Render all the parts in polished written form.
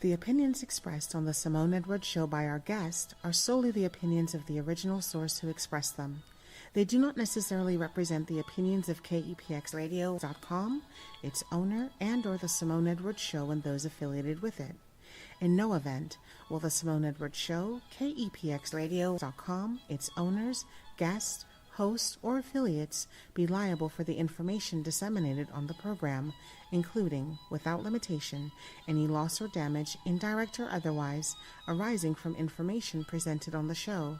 The opinions expressed on the Simone Edwards Show by our guest are solely the opinions of the original source who expressed them. They do not necessarily represent the opinions of KEPXradio.com, its owner, and or the Simone Edwards Show and those affiliated with it. In no event will the Simone Edwards Show, KEPXradio.com, its owners, guests, hosts, or affiliates be liable for the information disseminated on the program, including, without limitation, any loss or damage, indirect or otherwise, arising from information presented on the show.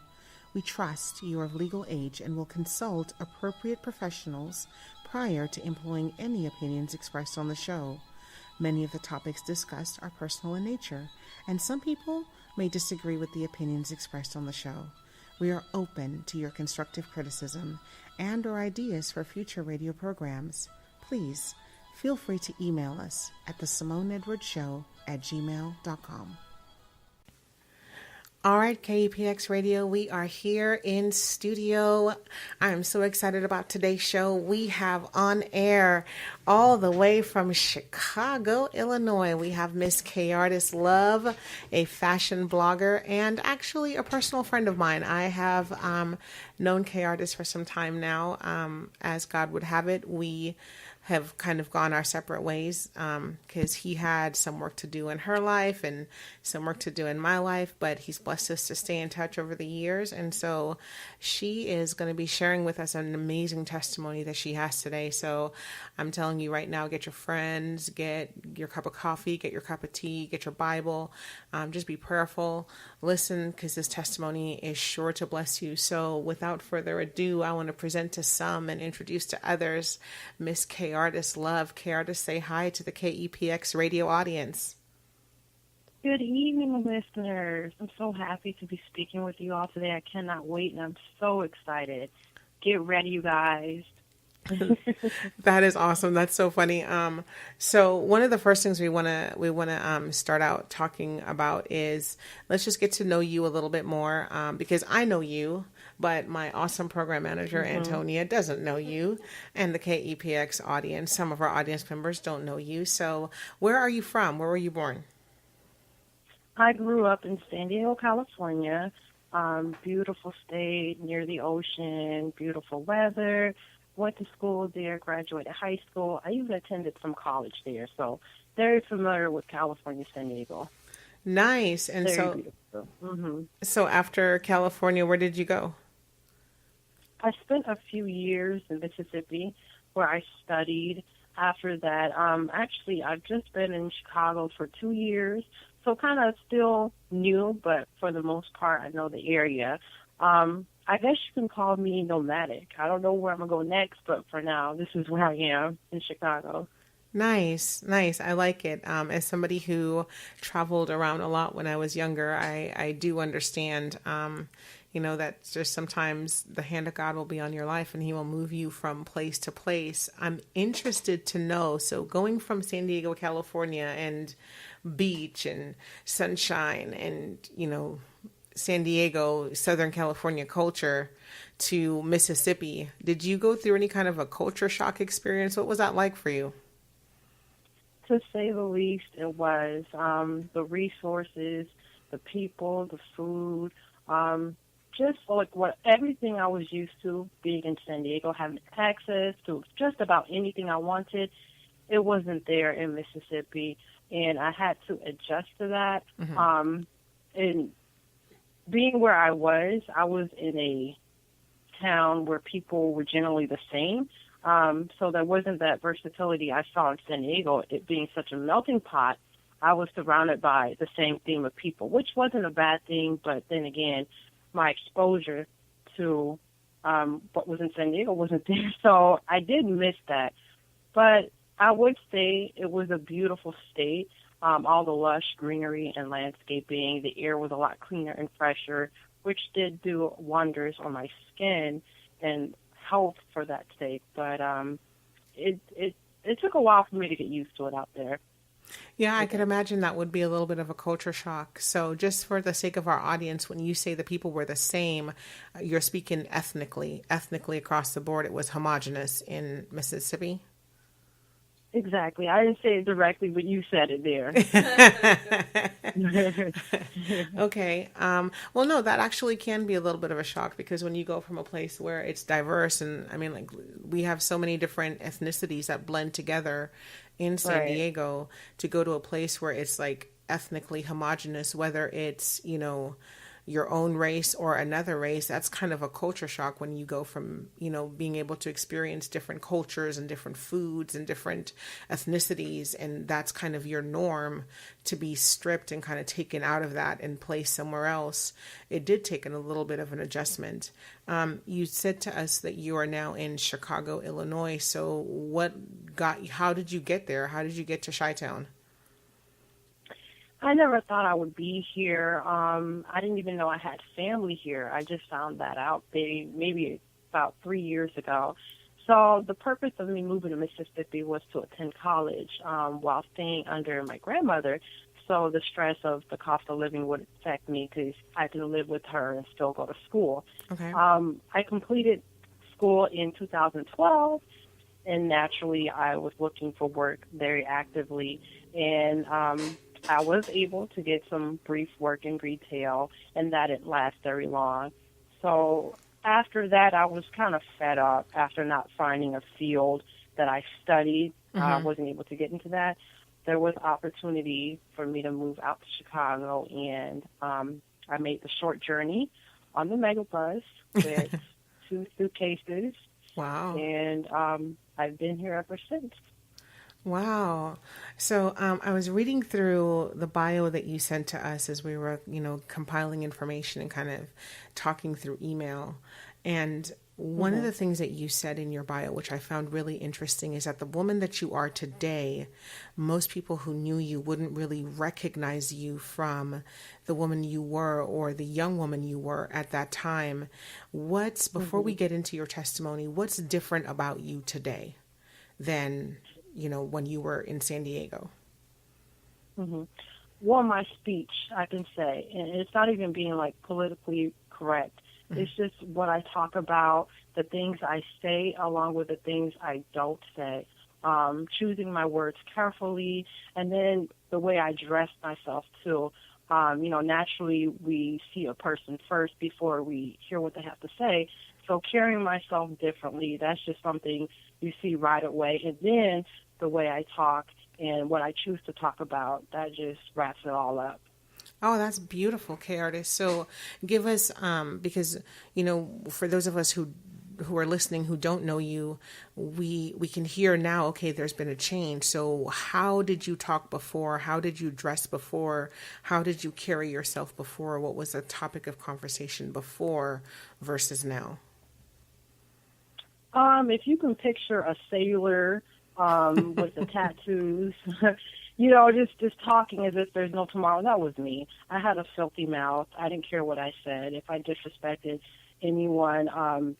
We trust you are of legal age and will consult appropriate professionals prior to employing any opinions expressed on the show. Many of the topics discussed are personal in nature, and some people may disagree with the opinions expressed on the show. We are open to your constructive criticism and or ideas for future radio programs. Please feel free to email us at thesimoneedwardsshow@gmail.com. All right, KEPX Radio, we are here in studio. I'm so excited about today's show. We have on air all the way from Chicago, Illinois. We have Miss Kayarittis Love, a fashion blogger and actually a personal friend of mine. I have known Kayarittis for some time now. As God would have it, we have kind of gone our separate ways because he had some work to do in her life and some work to do in my life, but he's blessed us to stay in touch over the years. And so she is going to be sharing with us an amazing testimony that she has today. So I'm telling you right now, get your friends, get your cup of coffee, get your cup of tea, get your Bible, just be prayerful, listen, because this testimony is sure to bless you. So without further ado, I want to present to some and introduce to others Miss Kayarittis Love. Kayarittis, say hi to the KEPX radio audience. Good evening, listeners. I'm so happy to be speaking with you all today. I cannot wait, and I'm so excited. Get ready, you guys. That is awesome. That's so funny. So one of the first things we want to start out talking about is let's just get to know you a little bit more because I know you, but my awesome program manager, Antonia, doesn't know you, and the KEPX audience, some of our audience members don't know you. So where are you from? Where were you born? I grew up in San Diego, California. Beautiful state, near the ocean, beautiful weather. Went to school there, graduated high school. I even attended some college there, so very familiar with California, San Diego. Nice. And very so after California, where did you go? I spent a few years in Mississippi where I studied. After that, actually, I've just been in Chicago for 2 years, so kind of still new, but for the most part, I know the area. I guess you can call me nomadic. I don't know where I'm going to go next, but for now, this is where I am in Chicago. Nice. I like it. As somebody who traveled around a lot when I was younger, I do understand, that just sometimes the hand of God will be on your life and he will move you from place to place. I'm interested to know, so going from San Diego, California and beach and sunshine and, San Diego, Southern California culture to Mississippi, did you go through any kind of a culture shock experience? What was that like for you? To say the least, it was the resources, the people, the food, just like everything I was used to being in San Diego, having access to just about anything I wanted. It wasn't there in Mississippi, and I had to adjust to that. And being where I was in a town where people were generally the same. So there wasn't that versatility I saw in San Diego. It being such a melting pot, I was surrounded by the same theme of people, which wasn't a bad thing. But then again, my exposure to what was in San Diego wasn't there. So I did miss that. But I would say it was a beautiful state. All the lush greenery and landscaping. The air was a lot cleaner and fresher, which did do wonders on my skin and health for that state. But it took a while for me to get used to it out there. Yeah, I can imagine that would be a little bit of a culture shock. So just for the sake of our audience, when you say the people were the same, you're speaking ethnically across the board. It was homogenous in Mississippi? Exactly. I didn't say it directly, but you said it there. Okay. Well, no, that actually can be a little bit of a shock because when you go from a place where it's diverse, and I mean, like, we have so many different ethnicities that blend together in San Right. Diego, to go to a place where it's like ethnically homogenous, whether it's, your own race or another race, that's kind of a culture shock when you go from, being able to experience different cultures and different foods and different ethnicities, and that's kind of your norm, to be stripped and kind of taken out of that and placed somewhere else. It did take a little bit of an adjustment. You said to us that you are now in Chicago, Illinois. So how did you get there? How did you get to Chi-Town? I never thought I would be here. I didn't even know I had family here. I just found that out maybe about 3 years ago. So the purpose of me moving to Mississippi was to attend college while staying under my grandmother. So the stress of the cost of living would affect me because I could live with her and still go to school. Okay. I completed school in 2012, and naturally I was looking for work very actively. And I was able to get some brief work in retail, and that didn't last very long. So after that, I was kind of fed up after not finding a field that I studied. I wasn't able to get into that. There was opportunity for me to move out to Chicago, and I made the short journey on the megabus with 2 suitcases. Wow. And I've been here ever since. Wow. So I was reading through the bio that you sent to us as we were, compiling information and kind of talking through email. And one of the things that you said in your bio, which I found really interesting, is that the woman that you are today, most people who knew you wouldn't really recognize you from the woman you were or the young woman you were at that time. Before we get into your testimony, what's different about you today than when you were in San Diego? Well, my speech, I can say, and it's not even being like politically correct. It's just what I talk about, the things I say along with the things I don't say, choosing my words carefully, and then the way I dress myself too. Naturally we see a person first before we hear what they have to say. So carrying myself differently, that's just something you see right away. And then the way I talk and what I choose to talk about, that just wraps it all up. Oh, that's beautiful, Kayarittis. So give us, because, for those of us who are listening who don't know you, we can hear now, okay, there's been a change. So how did you talk before? How did you dress before? How did you carry yourself before? What was the topic of conversation before versus now? If you can picture a sailor with the tattoos, just talking as if there's no tomorrow, that was me. I had a filthy mouth. I didn't care what I said. If I disrespected anyone,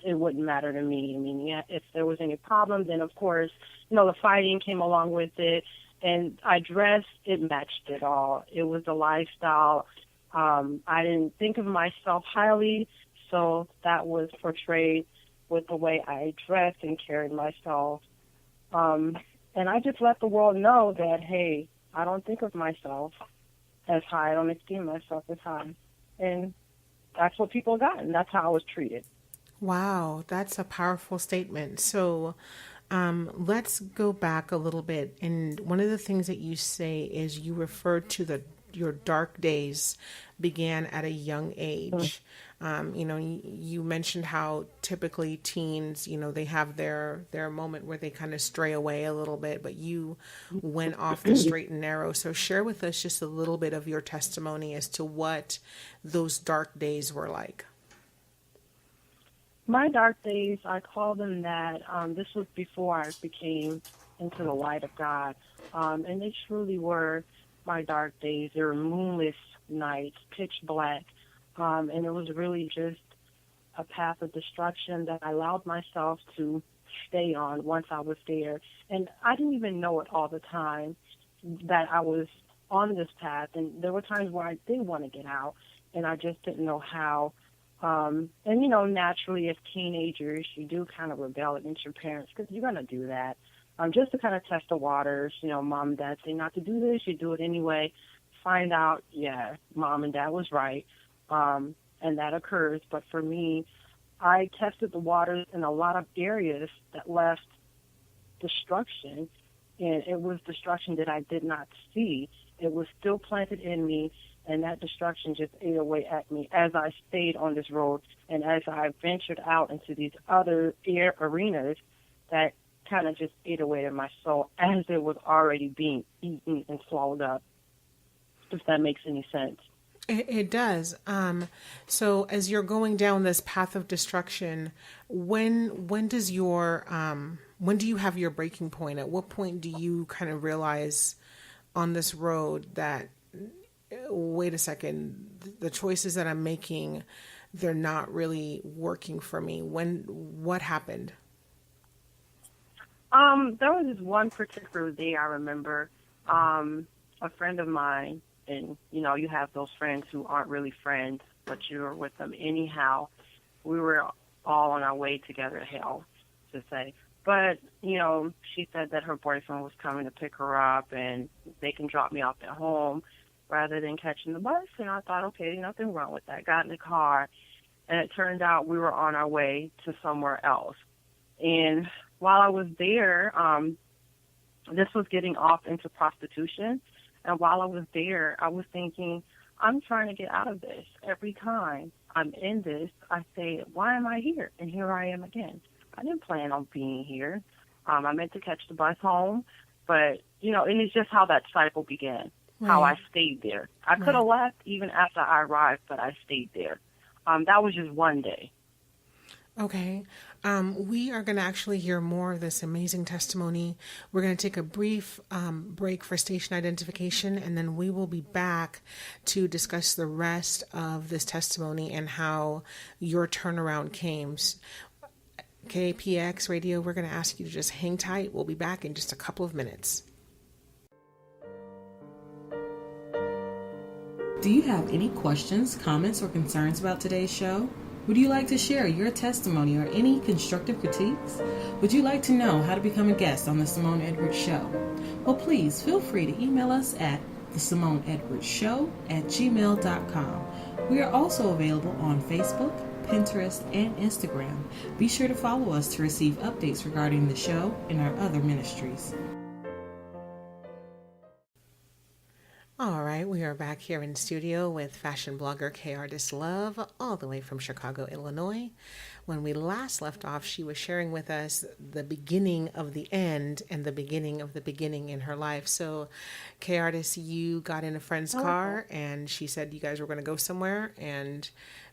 it wouldn't matter to me. I mean, yeah, if there was any problem, then of course, the fighting came along with it. And I dressed, it matched it all. It was a lifestyle. I didn't think of myself highly, so that was portrayed with the way I dressed and carried myself. And I just let the world know that, hey, I don't think of myself as high. I don't esteem myself as high. And that's what people got, and that's how I was treated. Wow, that's a powerful statement. So let's go back a little bit. And one of the things that you say is you referred to your dark days began at a young age. You mentioned how typically teens, they have their moment where they kind of stray away a little bit, but you went off the straight and narrow. So share with us just a little bit of your testimony as to what those dark days were like. My dark days, I call them that. This was before I became into the light of God. And they truly were my dark days. They were moonless nights, pitch black. And it was really just a path of destruction that I allowed myself to stay on once I was there. And I didn't even know it all the time that I was on this path. And there were times where I did want to get out, and I just didn't know how. Naturally, as teenagers, you do kind of rebel against your parents because you're going to do that. just to kind of test the waters. Mom and dad say not to do this, you do it anyway. Find out, yeah, mom and dad was right, and that occurs. But for me, I tested the waters in a lot of areas that left destruction, and it was destruction that I did not see. It was still planted in me, and that destruction just ate away at me as I stayed on this road and as I ventured out into these other arenas that kind of just ate away at my soul as it was already being eaten and swallowed up, if that makes any sense. It does. So as you're going down this path of destruction, when does your when do you have your breaking point? At what point do you kind of realize on this road that, wait a second, the choices that I'm making, they're not really working for me? What happened? There was this one particular day I remember, a friend of mine, and you have those friends who aren't really friends, but you're with them anyhow. We were all on our way together to hell, to say. But, she said that her boyfriend was coming to pick her up and they can drop me off at home rather than catching the bus. And I thought, okay, nothing wrong with that. Got in the car, and it turned out we were on our way to somewhere else. And while I was there, this was getting off into prostitution. And while I was there, I was thinking, I'm trying to get out of this. Every time I'm in this, I say, why am I here? And here I am again. I didn't plan on being here. I meant to catch the bus home, but, and it's just how that cycle began, how I stayed there. I could have left even after I arrived, but I stayed there. That was just one day. Okay. We are going to actually hear more of this amazing testimony. We're going to take a brief break for station identification, and then we will be back to discuss the rest of this testimony and how your turnaround came. KPX Radio, we're going to ask you to just hang tight. We'll be back in just a couple of minutes. Do you have any questions, comments, or concerns about today's show? Would you like to share your testimony or any constructive critiques? Would you like to know how to become a guest on The Simone Edwards Show? Well, please feel free to email us at thesimoneedwardsshow@gmail.com. We are also available on Facebook, Pinterest, and Instagram. Be sure to follow us to receive updates regarding the show and our other ministries. All right, we are back here in studio with fashion blogger Kayarittis Love, all the way from Chicago, Illinois. When we last left off, she was sharing with us the beginning of the end and the beginning of the beginning in her life. So, Kayarittis, you got in a friend's car, and she said you guys were going to go somewhere, and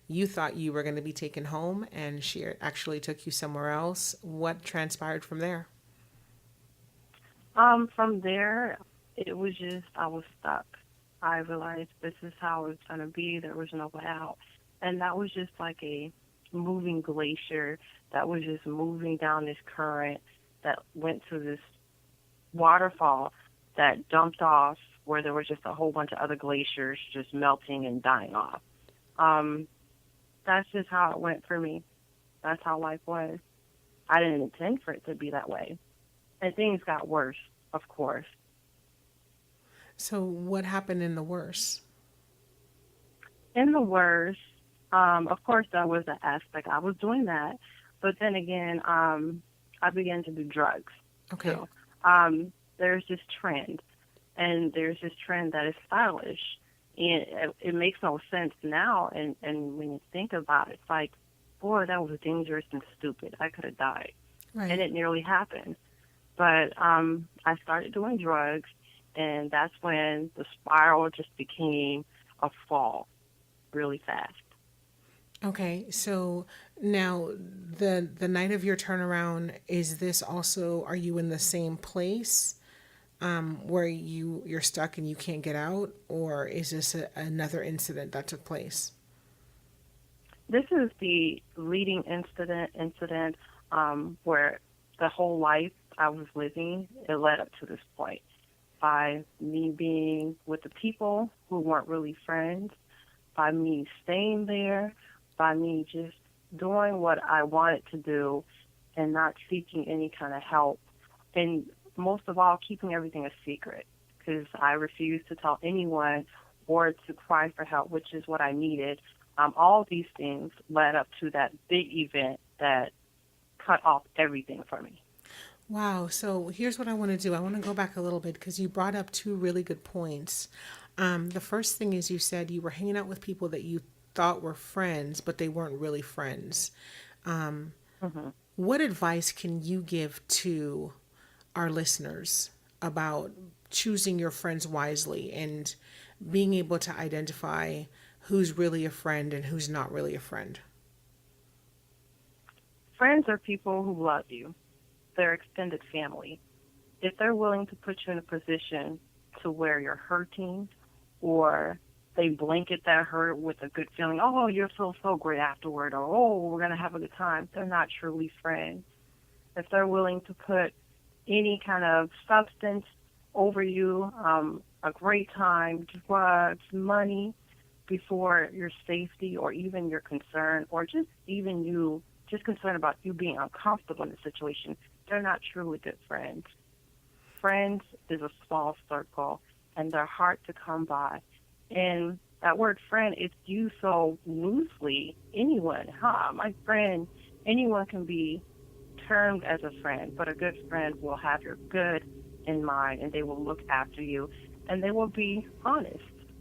you thought you were going to be taken home, and she actually took you somewhere else. What transpired from there? From there, it was just, I was stuck. I realized this is how it's going to be. There was no way out. And that was just like a moving glacier that was just moving down this current that went to this waterfall that dumped off where there was just a whole bunch of other glaciers just melting and dying off. That's just how it went for me. That's how life was. I didn't intend for it to be that way. And things got worse, of course. So what happened in the worst? In the worst, of course, that was the aspect. I was doing that. But then again, I began to do drugs. Okay. So, there's this trend, and there's this trend that is stylish. And it makes no sense now. And when you think about it, it's like, boy, that was dangerous and stupid. I could have died. Right. And it nearly happened. But I started doing drugs, and that's when the spiral just became a fall really fast. Okay, so now the night of your turnaround, is this also, are you in the same place where you're stuck and you can't get out, or is this another incident that took place? This is the leading incident where the whole life I was living, it led up to this point. By me being with the people who weren't really friends, by me staying there, by me just doing what I wanted to do and not seeking any kind of help and most of all, keeping everything a secret, because I refused to tell anyone or to cry for help, which is what I needed. All these things led up to that big event that cut off everything for me. Wow. So here's what I want to do. I want to go back a little bit because you brought up two really good points. The first thing is you said you were hanging out with people that you thought were friends, but they weren't really friends. Hmm. What advice can you give to our listeners about choosing your friends wisely and being able to identify who's really a friend and who's not really a friend? Friends are people who love you. They're extended family. If they're willing to put you in a position to where you're hurting, or they blanket that hurt with a good feeling, oh, you'll feel so great afterward, or oh, we're going to have a good time, they're not truly friends. If they're willing to put any kind of substance over you, a great time, drugs, money, before your safety or even your concern, or just even you, just concerned about you being uncomfortable in the situation, they're not truly good friends. Friends is a small circle, and they're hard to come by. And that word friend is used so loosely. Anyone, my friend, anyone can be termed as a friend, but a good friend will have your good in mind, and they will look after you, and they will be honest.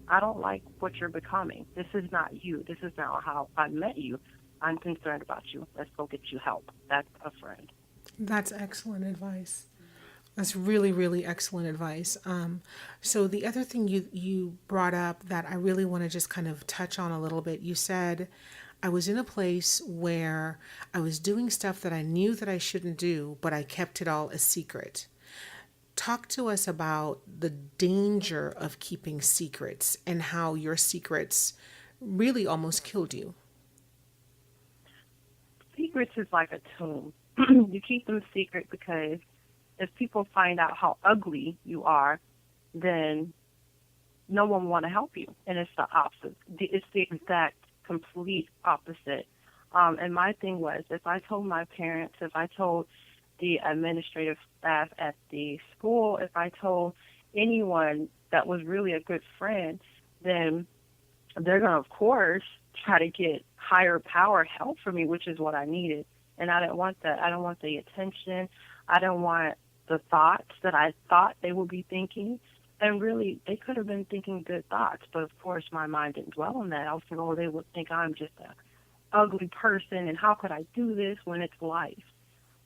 I don't like what you're becoming. This is not you. This is not how I met you. I'm concerned about you. Let's go get you help. That's a friend. That's excellent advice. That's really, really excellent advice. So the other thing you brought up that I really want to just kind of touch on a little bit, you said I was in a place where I was doing stuff that I knew that I shouldn't do, but I kept it all a secret. Talk to us about the danger of keeping secrets and how your secrets really almost killed you. Secrets is like a tomb. You keep them secret because if people find out how ugly you are, then no one will want to help you. And it's the opposite. It's the exact, complete opposite. And my thing was, if I told my parents, if I told the administrative staff at the school, if I told anyone that was really a good friend, then they're going to, of course, try to get higher power help for me, which is what I needed. And I didn't want that. I don't want the attention. I don't want the thoughts that I thought they would be thinking. And really, they could have been thinking good thoughts. But, of course, my mind didn't dwell on that. I was thinking, oh, they would think I'm just an ugly person, and how could I do this when it's life?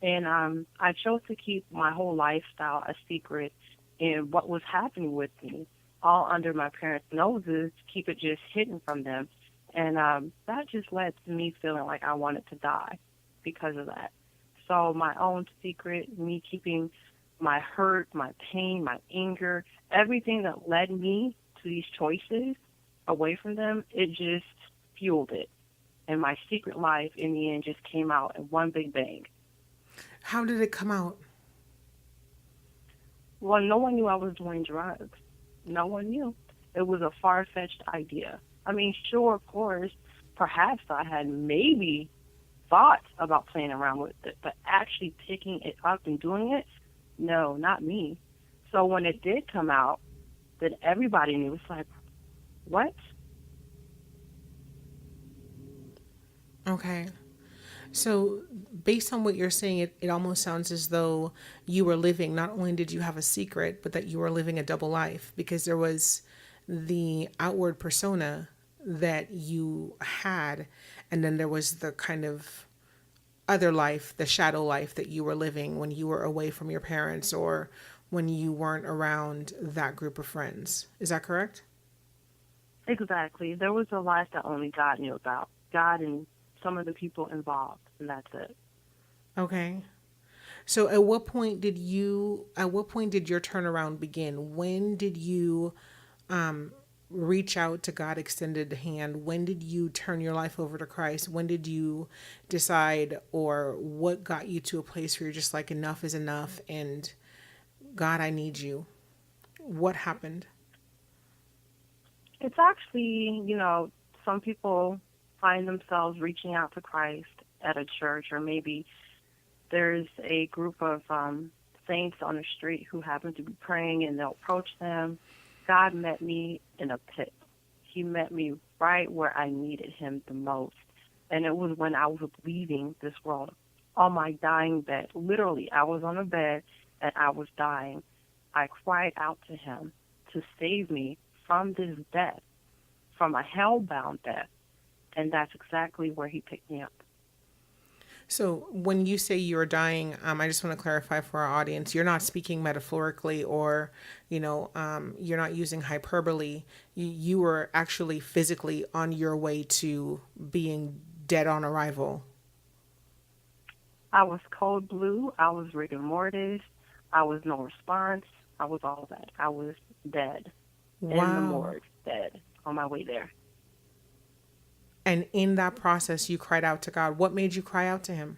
And I chose to keep my whole lifestyle a secret in what was happening with me, all under my parents' noses, keep it just hidden from them. And that just led to me feeling like I wanted to die because of that. So my own secret, me keeping my hurt, my pain, my anger, everything that led me to these choices away from them, it just fueled it. And my secret life, in the end, just came out in one big bang. How did it come out? Well, no one knew I was doing drugs. No one knew. It was a far-fetched idea. I mean, sure, of course, perhaps I had maybe thoughts about playing around with it, but actually picking it up and doing it, no, not me. So when it did come out, then everybody knew. It's like, what? Okay. So, based on what you're saying, it almost sounds as though you were living, not only did you have a secret, but that you were living a double life because there was the outward persona that you had, and then there was the kind of other life, the shadow life that you were living when you were away from your parents or when you weren't around that group of friends. Is that correct? Exactly. There was a life that only God knew about. God and some of the people involved, and that's it. Okay. So at what point did your turnaround begin? When did you reach out to God extended hand? When did you turn your life over to Christ? When did you decide, or what got you to a place where you're just like, enough is enough and God, I need you? What happened? It's actually, some people find themselves reaching out to Christ at a church, or maybe there's a group of saints on the street who happen to be praying, and they'll approach them. God met me in a pit. He met me right where I needed him the most. And it was when I was leaving this world on my dying bed. Literally, I was on a bed and I was dying. I cried out to him to save me from this death, from a hell-bound death. And that's exactly where he picked me up. So when you say you're dying, I just want to clarify for our audience, you're not speaking metaphorically or, you're not using hyperbole. You were actually physically on your way to being dead on arrival. I was cold blue. I was rigor mortis. I was no response. I was all that. I was dead. Wow. In the morgue, dead, on my way there. And in that process, you cried out to God. What made you cry out to him?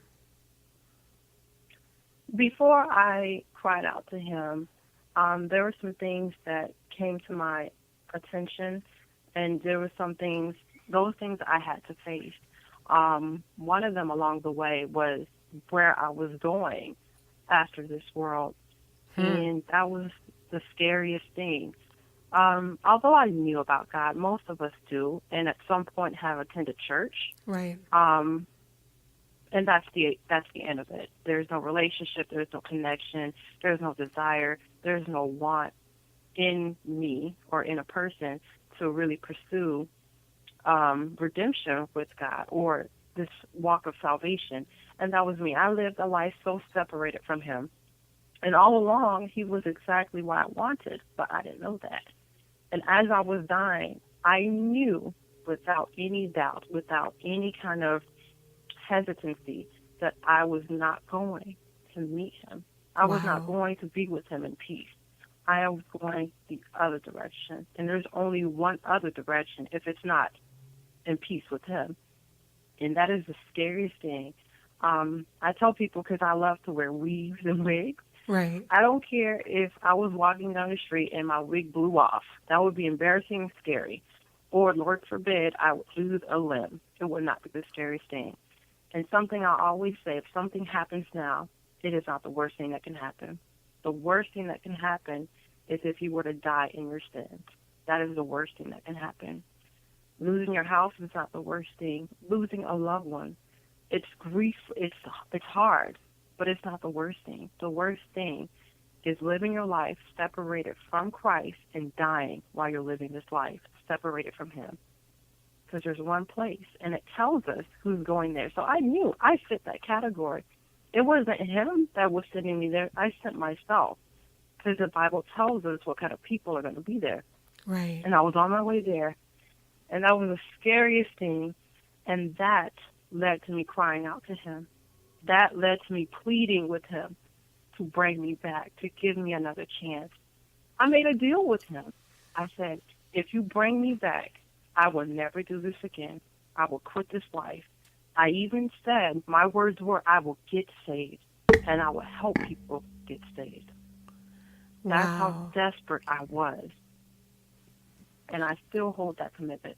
Before I cried out to him, there were some things that came to my attention, and there were some things, those things I had to face. One of them along the way was where I was going after this world, and that was the scariest thing. Although I knew about God, most of us do, and at some point have attended church. Right. And that's the end of it. There's no relationship. There's no connection. There's no desire. There's no want in me or in a person to really pursue redemption with God or this walk of salvation. And that was me. I lived a life so separated from him. And all along, he was exactly what I wanted, but I didn't know that. And as I was dying, I knew without any doubt, without any kind of hesitancy, that I was not going to meet him. I was not going to be with him in peace. I was going the other direction. And there's only one other direction if it's not in peace with him. And that is the scariest thing. I tell people, because I love to wear weaves and wigs, Right. I don't care if I was walking down the street and my wig blew off. That would be embarrassing and scary. Or, Lord forbid, I would lose a limb. It would not be the scariest thing. And something I always say, if something happens now, it is not the worst thing that can happen. The worst thing that can happen is if you were to die in your sins. That is the worst thing that can happen. Losing your house is not the worst thing. Losing a loved one, it's grief, it's hard. But it's not the worst thing. The worst thing is living your life separated from Christ and dying while you're living this life, separated from him. Because there's one place, and it tells us who's going there. So I knew I fit that category. It wasn't him that was sending me there. I sent myself, because the Bible tells us what kind of people are going to be there. Right. And I was on my way there, and that was the scariest thing, and that led to me crying out to him. That led to me pleading with him to bring me back, to give me another chance. I made a deal with him. I said, if you bring me back, I will never do this again. I will quit this life. I even said, my words were, I will get saved, and I will help people get saved. That's how desperate I was. And I still hold that commitment.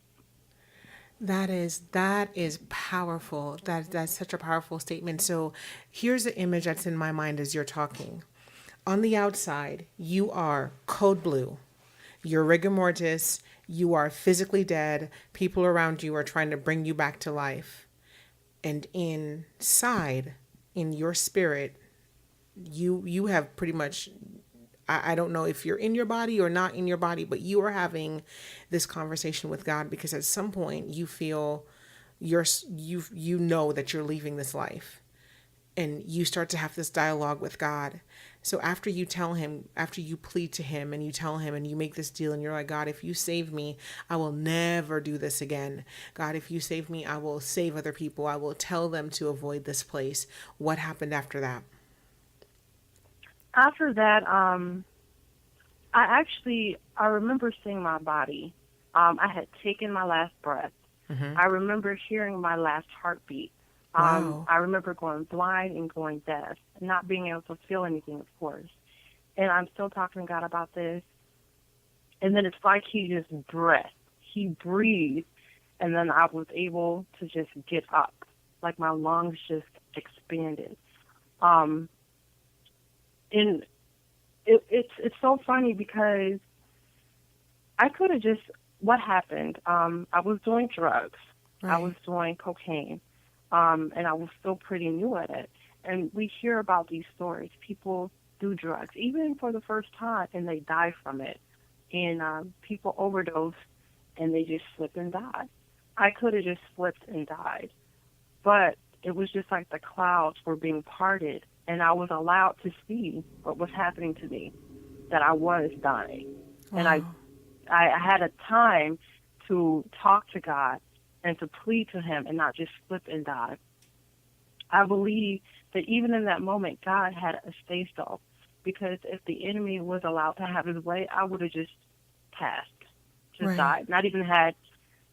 That is powerful. That's such a powerful statement. So here's the image that's in my mind as you're talking. On the outside, you are code blue. You're rigor mortis. You are physically dead. People around you are trying to bring you back to life. And inside, in your spirit, you have pretty much, I don't know if you're in your body or not in your body, but you are having this conversation with God because at some point you feel you know that you're leaving this life, and you start to have this dialogue with God. So after you tell him, after you plead to him and you tell him and you make this deal and you're like, God, if you save me, I will never do this again. God, if you save me, I will save other people. I will tell them to avoid this place. What happened after that? After that, I remember seeing my body. I had taken my last breath. Mm-hmm. I remember hearing my last heartbeat. Wow. I remember going blind and going deaf, not being able to feel anything, of course. And I'm still talking to God about this. And then it's like he just breathed. He breathed, and then I was able to just get up. Like my lungs just expanded. And it's so funny because I could have just, what happened? I was doing drugs. Right. I was doing cocaine. And I was still pretty new at it. And we hear about these stories. People do drugs, even for the first time, and they die from it. And people overdose, and they just slip and die. I could have just slipped and died. But it was just like the clouds were being parted, and I was allowed to see what was happening to me, that I was dying. Wow. And I had a time to talk to God and to plead to him and not just slip and die. I believe that even in that moment, God had a say-so, because if the enemy was allowed to have his way, I would have just passed, just Right. died, not even had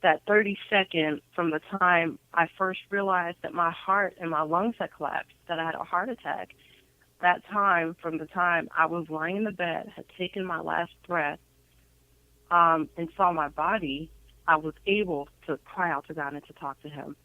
that 30 seconds from the time I first realized that my heart and my lungs had collapsed, that I had a heart attack. That time, from the time I was lying in the bed, had taken my last breath, and saw my body, I was able to cry out to God and to talk to him.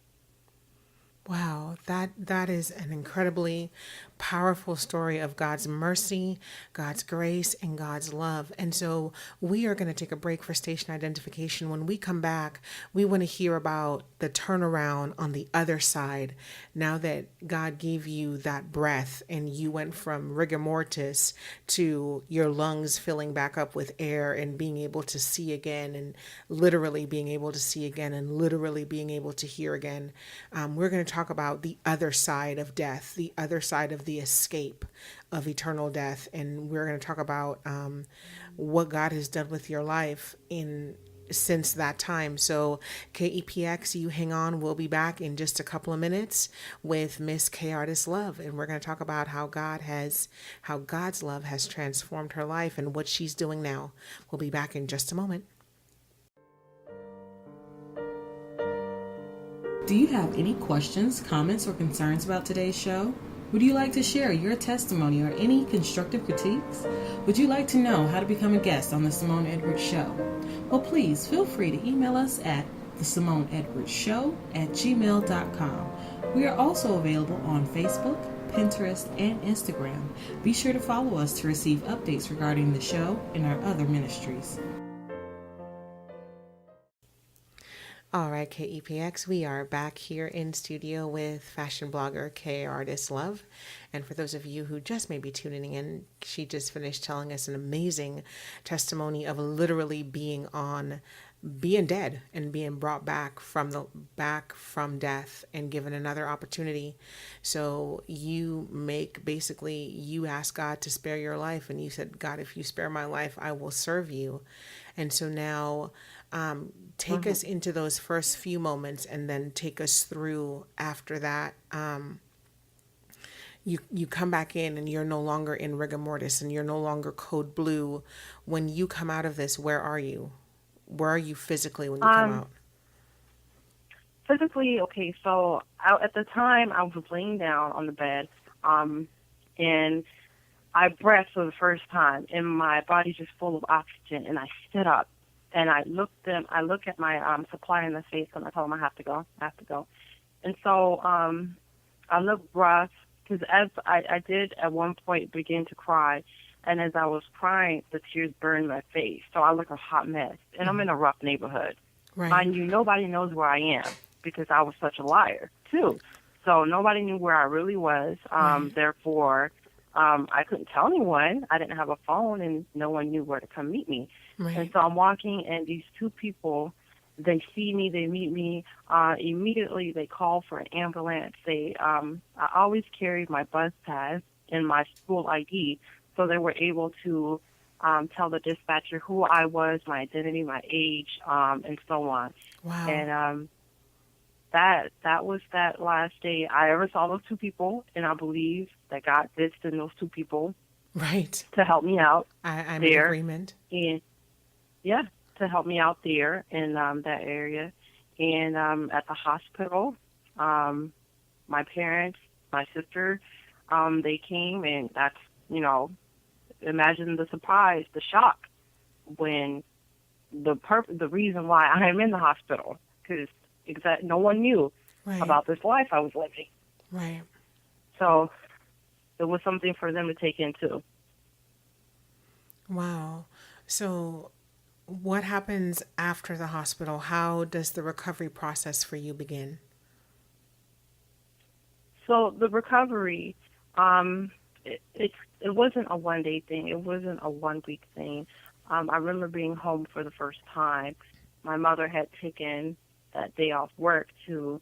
Wow, that is an incredibly powerful story of God's mercy, God's grace, and God's love. And so we are going to take a break for station identification. When we come back, we want to hear about the turnaround on the other side. Now that God gave you that breath and you went from rigor mortis to your lungs filling back up with air and being able to see again, and literally being able to see again, and literally being able to hear again. We're going to talk about the other side of death, the other side of the escape of eternal death. And we're going to talk about what God has done with your life since that time. So KEPX, you hang on. We'll be back in just a couple of minutes with Miss Kayarittis Love. And we're going to talk about how God's love has transformed her life and what she's doing now. We'll be back in just a moment. Do you have any questions, comments, or concerns about today's show? Would you like to share your testimony or any constructive critiques? Would you like to know how to become a guest on The Simone Edwards Show? Well, please feel free to email us at thesimoneedwardsshow@gmail.com. We are also available on Facebook, Pinterest, and Instagram. Be sure to follow us to receive updates regarding the show and our other ministries. All right, KEPX, we are back here in studio with fashion blogger Kayarittis Love. And for those of you who just may be tuning in, she just finished telling us an amazing testimony of literally being dead and being brought back from death and given another opportunity. So you ask God to spare your life, and you said, God, if you spare my life, I will serve you. And so now take us into those first few moments, and then take us through after that. You come back in, and you're no longer in rigor mortis, and you're no longer code blue. When you come out of this, where are you? Where are you physically when you come out? Physically, okay, so at the time I was laying down on the bed, and I breathed for the first time, and my body's just full of oxygen, and I stood up, and I look at my supplier in the face, and I told him I have to go. And so I looked rough, because as I did at one point begin to cry, and as I was crying, the tears burned my face, so I look a hot mess, and I'm in a rough neighborhood. Right. Mind you, nobody knows where I am, because I was such a liar, too. So nobody knew where I really was. Therefore, I couldn't tell anyone. I didn't have a phone, and no one knew where to come meet me. Right. And so I'm walking, and these two people, they see me, they meet me. Immediately, they call for an ambulance. I always carried my bus pass and my school ID, so they were able to tell the dispatcher who I was, my identity, my age, and so on. Wow. And that was that last day I ever saw those two people, and I believe that God did send those two people Right. to help me out. I'm there. in agreement. And yeah, to help me out there in that area. And at the hospital, my parents, my sister, they came, and that's, imagine the surprise, the shock, when the reason why I'm in the hospital, because no one knew Right. about this life I was living. Right. So it was something for them to take in too. Wow. So what happens after the hospital? How does the recovery process for you begin? So the recovery, it wasn't a 1 day thing. It wasn't a 1 week thing. I remember being home for the first time. My mother had taken that day off work to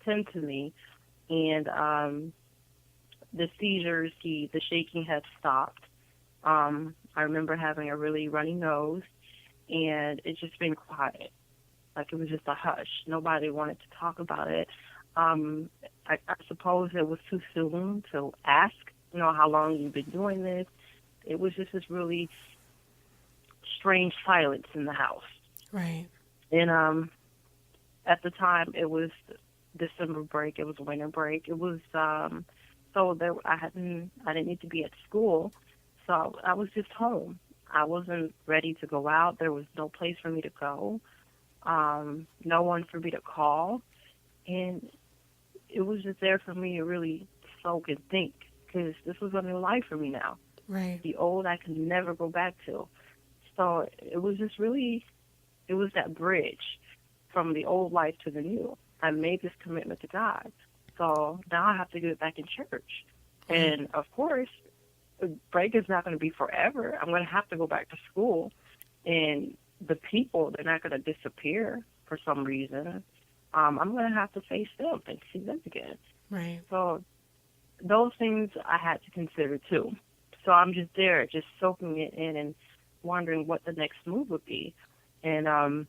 tend to me, and the seizures, the shaking had stopped. I remember having a really runny nose, and it just been quiet. Like it was just a hush. Nobody wanted to talk about it. I suppose it was too soon to ask, how long you've been doing this. It was just this really strange silence in the house. Right. And at the time, it was December break. It was winter break. It was so there. I didn't need to be at school, so I was just home. I wasn't ready to go out. There was no place for me to go. No one for me to call, and it was just there for me to really soak and think, because this was a new life for me now. Right. The old I could never go back to. So it was just really, it was that bridge from the old life to the new. I made this commitment to God. So now I have to get back in church. And of course, the break is not going to be forever. I'm going to have to go back to school. And the people, they're not going to disappear for some reason. I'm going to have to face them and see them again. Right. So those things I had to consider too. So I'm just there, just soaking it in and wondering what the next move would be. And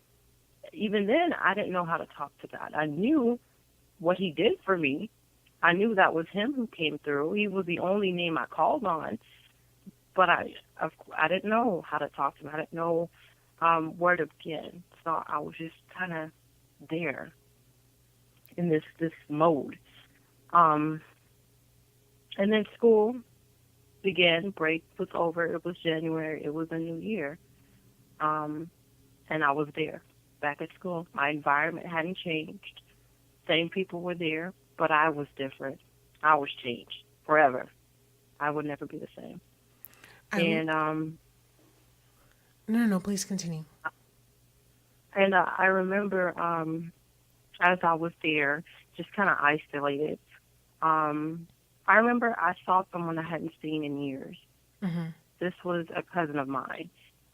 even then, I didn't know how to talk to God. I knew what he did for me. I knew that was him who came through. He was the only name I called on. But I didn't know how to talk to him. I didn't know where to begin. So I was just kind of there in this mode. And then school began. Break was over. It was January. It was a new year. And I was there, back at school. My environment hadn't changed. Same people were there, but I was different. I was changed forever. I would never be the same. No, please continue. And I remember as I was there, just kind of isolated, I remember I saw someone I hadn't seen in years. Mm-hmm. This was a cousin of mine.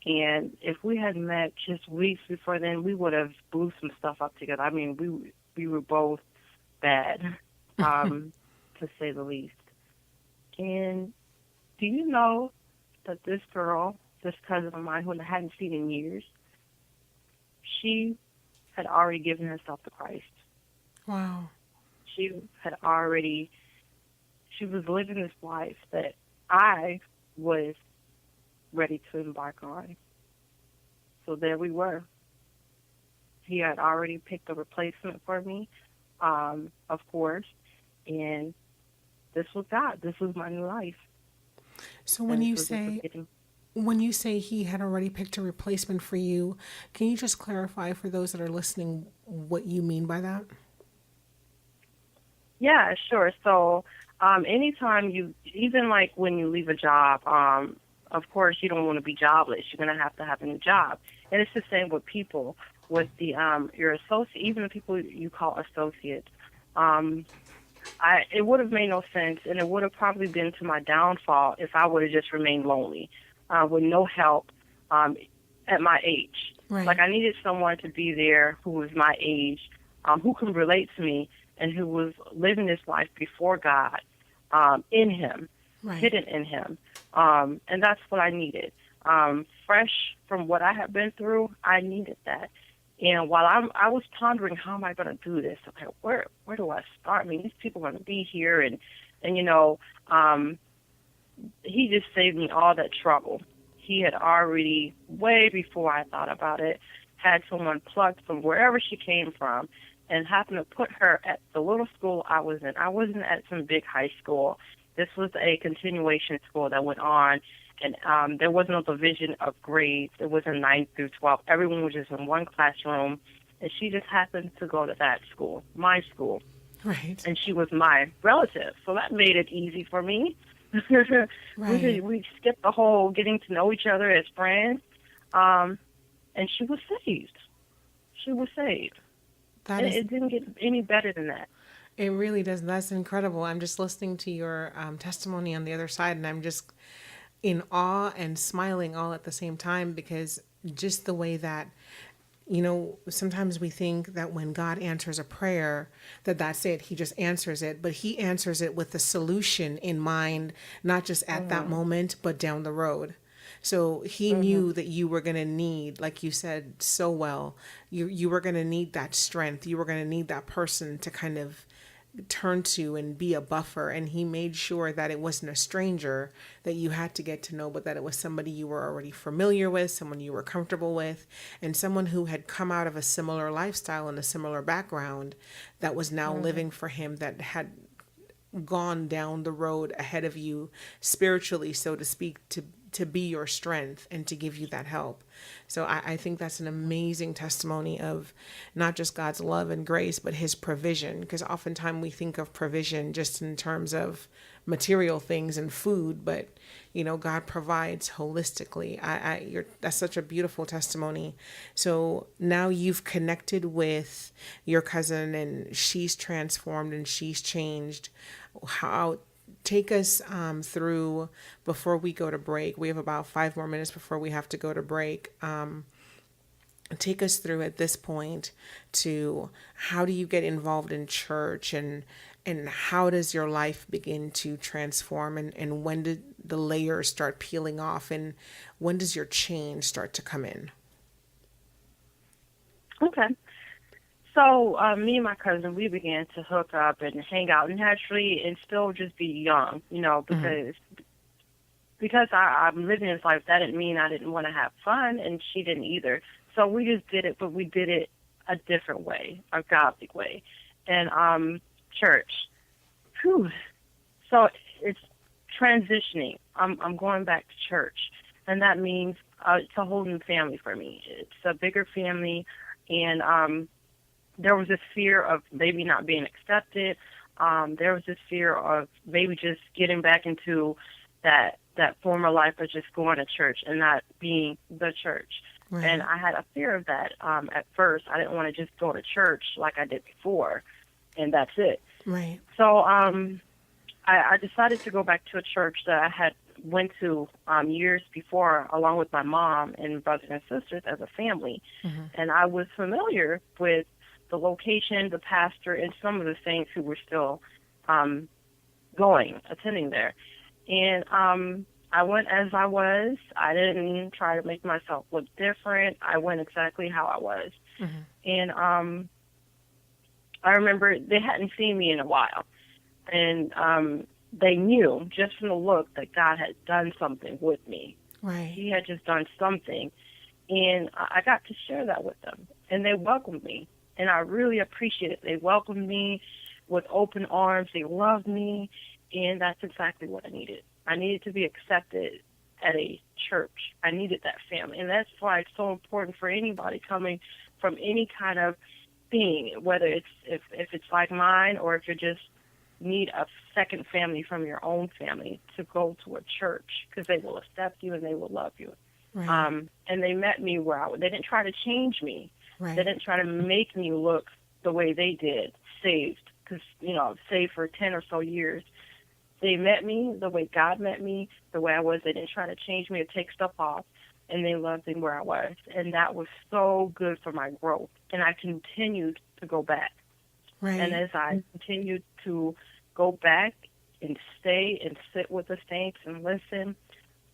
And if we had met just weeks before then, we would have blew some stuff up together. I mean, we were both bad, to say the least. And do you know that this girl, this cousin of mine who I hadn't seen in years, she had already given herself to Christ. Wow. She was living this life that I was ready to embark on. So there we were. He had already picked a replacement for me, of course, and this was God. This was my new life. So when you say he had already picked a replacement for you, can you just clarify for those that are listening what you mean by that? Yeah, sure. So anytime even like when you leave a job, of course you don't want to be jobless. You're going to have a new job. And it's the same with people, with your associate, even the people you call associates. It would have made no sense, and it would have probably been to my downfall if I would have just remained lonely, with no help at my age. Right. Like, I needed someone to be there who was my age, who could relate to me, and who was living this life before God, in him, right, hidden in him. And that's what I needed. Fresh from what I had been through, I needed that. And while I was pondering, how am I going to do this? Okay, where do I start? I mean, these people are going to be here, and he just saved me all that trouble. He had already, way before I thought about it, had someone plucked from wherever she came from and happened to put her at the little school I was in. I wasn't at some big high school. This was a continuation school that went on, and there was no division of grades. It was in 9th through 12th. Everyone was just in one classroom, and she just happened to go to that school, my school. Right. And she was my relative, so that made it easy for me. Right. We skipped the whole getting to know each other as friends. Um, and she was saved. She was saved. That And is, it didn't get any better than that. it really does. That's incredible. I'm just listening to your testimony on the other side, and I'm just in awe and smiling all at the same time, because just the way that, sometimes we think that when God answers a prayer, that that's it. He just answers it, but he answers it with the solution in mind, not just at that Mhm. moment, but down the road. So he Mhm. knew that you were going to need, like you said so well, you were going to need that strength. You were going to need that person to kind of turn to and be a buffer, and he made sure that it wasn't a stranger that you had to get to know, but that it was somebody you were already familiar with, someone you were comfortable with, and someone who had come out of a similar lifestyle and a similar background that was now Mhm. living for him, that had gone down the road ahead of you spiritually, so to speak, to be your strength and to give you that help. So I think that's an amazing testimony of not just God's love and grace, but his provision. Because oftentimes we think of provision just in terms of material things and food, but God provides holistically. That's such a beautiful testimony. So now you've connected with your cousin, and she's transformed and she's changed. How Take us through, before we go to break. We have about 5 more minutes before we have to go to break. Take us through at this point to how do you get involved in church, and how does your life begin to transform, and when did the layers start peeling off, and when does your change start to come in? Okay. So me and my cousin, we began to hook up and hang out naturally and still just be young, Mm-hmm. because I'm living this life. That didn't mean I didn't want to have fun, and she didn't either. So we just did it, but we did it a different way, a godly way. And church, whew. So it's transitioning. I'm going back to church, and that means it's a whole new family for me. It's a bigger family, and there was this fear of maybe not being accepted. There was this fear of maybe just getting back into that former life of just going to church and not being the church. And Right. I had a fear of that at first. I didn't want to just go to church like I did before, and that's it. Right. So I decided to go back to a church that I had went to years before, along with my mom and brothers and sisters as a family. Mm-hmm. And I was familiar with the location, the pastor, and some of the saints who were still um, attending there. And I went as I was. I didn't try to make myself look different. I went exactly how I was. Mm-hmm. And I remember they hadn't seen me in a while. And they knew just from the look that God had done something with me. Right. He had just done something. And I got to share that with them. And they welcomed me. And I really appreciate it. They welcomed me with open arms. They loved me. And that's exactly what I needed. I needed to be accepted at a church. I needed that family. And that's why it's so important for anybody coming from any kind of thing, whether it's if it's like mine, or if you just need a second family from your own family, to go to a church, because they will accept you and they will love you. Right. And they met me where they didn't try to change me. They Right. didn't try to make me look the way they did, saved, because, saved for 10 or so years. They met me the way God met me, the way I was. They didn't try to change me or take stuff off, and they loved me where I was. And that was so good for my growth. And I continued to go back. And Right. as I continued to go back and stay and sit with the saints and listen,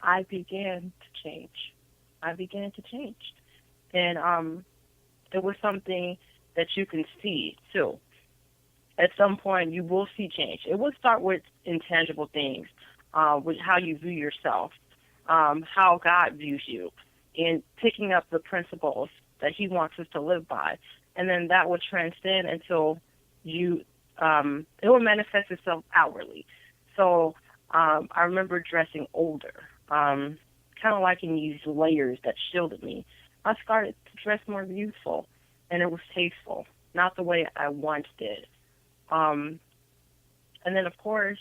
I began to change. I began to change. And it was something that you can see, too. At some point, you will see change. It will start with intangible things, with how you view yourself, how God views you, and picking up the principles that he wants us to live by. And then that will transcend until it will manifest itself outwardly. So I remember dressing older, kind of like in these layers that shielded me. I started to dress more youthful, and it was tasteful, not the way I once did. And then, of course,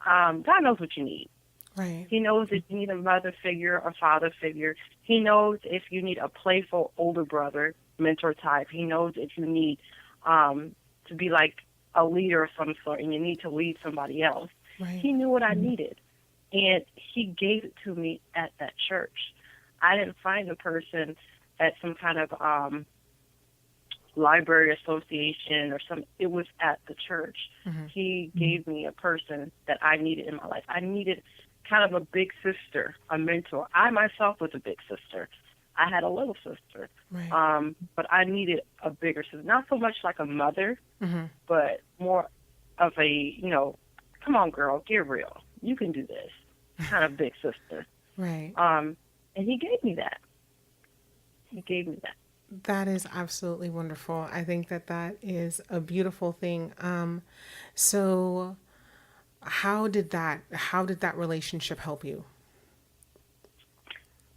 God knows what you need. Right. He knows if you need a mother figure, a father figure. He knows if you need a playful older brother, mentor type. He knows if you need to be like a leader of some sort and you need to lead somebody else. Right. He knew what I needed, and he gave it to me at that church. I didn't find a person at some kind of library association or some. It was at the church. Mm-hmm. He gave me a person that I needed in my life. I needed kind of a big sister, a mentor. I myself was a big sister. I had a little sister, Right. but I needed a bigger sister. Not so much like a mother, Mm-hmm. but more of a, come on, girl, get real. You can do this. Kind of big sister. Right. And he gave me that. He gave me that. That is absolutely wonderful. I think that is a beautiful thing. So how did that relationship help you?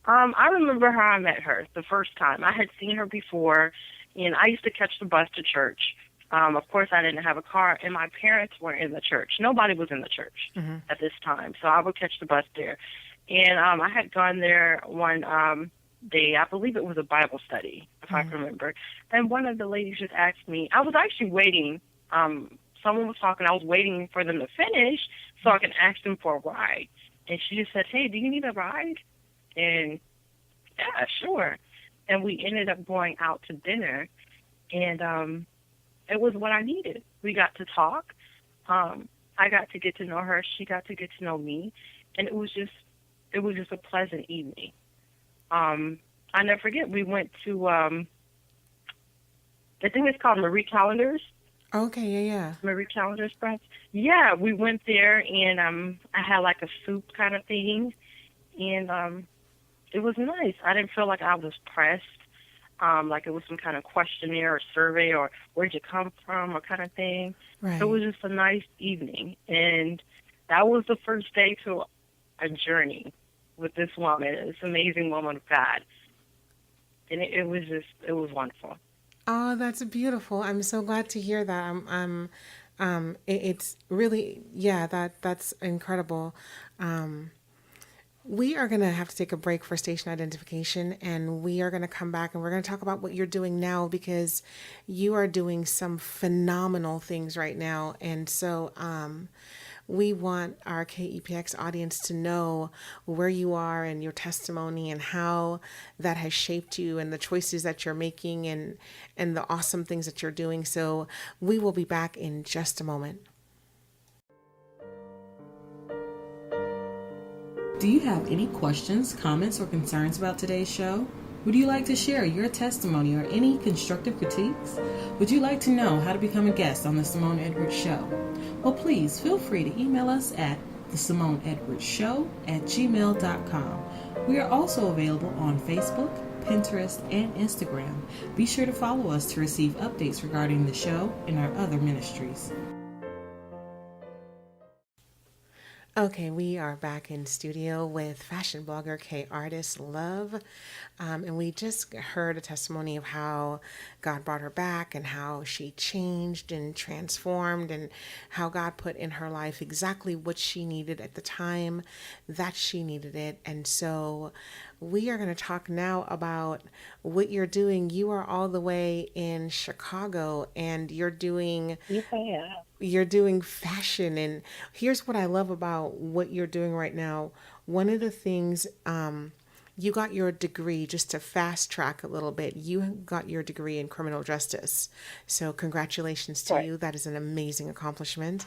I remember how I met her the first time. I had seen her before, and I used to catch the bus to church. Of course, I didn't have a car, and my parents weren't in the church. Nobody was in the church at this time, so I would catch the bus there. And I had gone there one day. I believe it was a Bible study, if I can remember. And one of the ladies just asked me. I was actually waiting. Someone was talking. I was waiting for them to finish so I can ask them for a ride. And she just said, "Hey, do you need a ride?" And yeah, sure. And we ended up going out to dinner, and it was what I needed. We got to talk. I got to get to know her. She got to get to know me, and it was just a pleasant evening. I never forget. We went to I think it's called Marie Callender's. Okay, yeah. Marie Callender's brunch. Yeah, we went there, and I had like a soup kind of thing, and it was nice. I didn't feel like I was pressed, like it was some kind of questionnaire or survey or where'd you come from or kind of thing. Right. So it was just a nice evening, and that was the first day to a journey with this woman, this amazing woman of God, and it was wonderful. Oh, that's beautiful. I'm so glad to hear that. It's really, yeah, that's incredible. We are going to have to take a break for station identification, and we are going to come back and we're going to talk about what you're doing now, because you are doing some phenomenal things right now. And so, we want our KEPX audience to know where you are and your testimony and how that has shaped you and the choices that you're making and the awesome things that you're doing. So we will be back in just a moment. Do you have any questions, comments, or concerns about today's show? Would you like to share your testimony or any constructive critiques? Would you like to know how to become a guest on The Simone Edwards Show? Well, please feel free to email us at thesimoneedwardsshow@gmail.com. We are also available on Facebook, Pinterest, and Instagram. Be sure to follow us to receive updates regarding the show and our other ministries. Okay, we are back in studio with fashion blogger Kayarittis Love, and we just heard a testimony of how God brought her back and how she changed and transformed and how God put in her life exactly what she needed at the time that she needed it. And so we are going to talk now about what you're doing. You are all the way in Chicago, and you're doing Yes, I am. you're doing fashion. And here's what I love about what you're doing right now. One of the things, you got your degree, just to fast track a little bit, you got your degree in criminal justice. So congratulations to Right. you. That is an amazing accomplishment.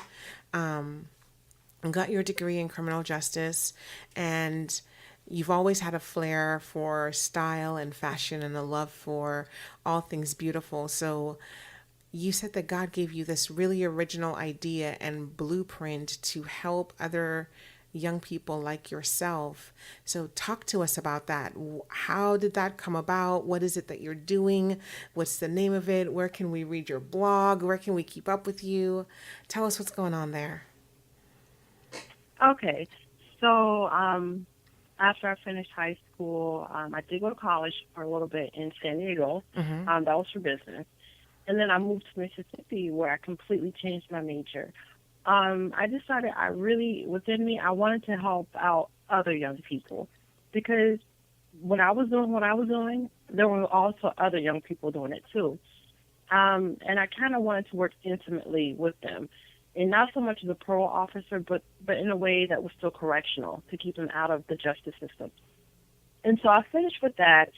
Got your degree in criminal justice, and you've always had a flair for style and fashion and a love for all things beautiful. So you said that God gave you this really original idea and blueprint to help other young people like yourself. So talk to us about that. How did that come about? What is it that you're doing? What's the name of it? Where can we read your blog? Where can we keep up with you? Tell us what's going on there. Okay, so after I finished high school, I did go to college for a little bit in San Diego. That was for business. And then I moved to Mississippi, where I completely changed my major. I decided within me, I wanted to help out other young people because when I was doing what I was doing, there were also other young people doing it too. And I kind of wanted to work intimately with them. And not so much as a parole officer, but in a way that was still correctional to keep them out of the justice system. And so I finished with that.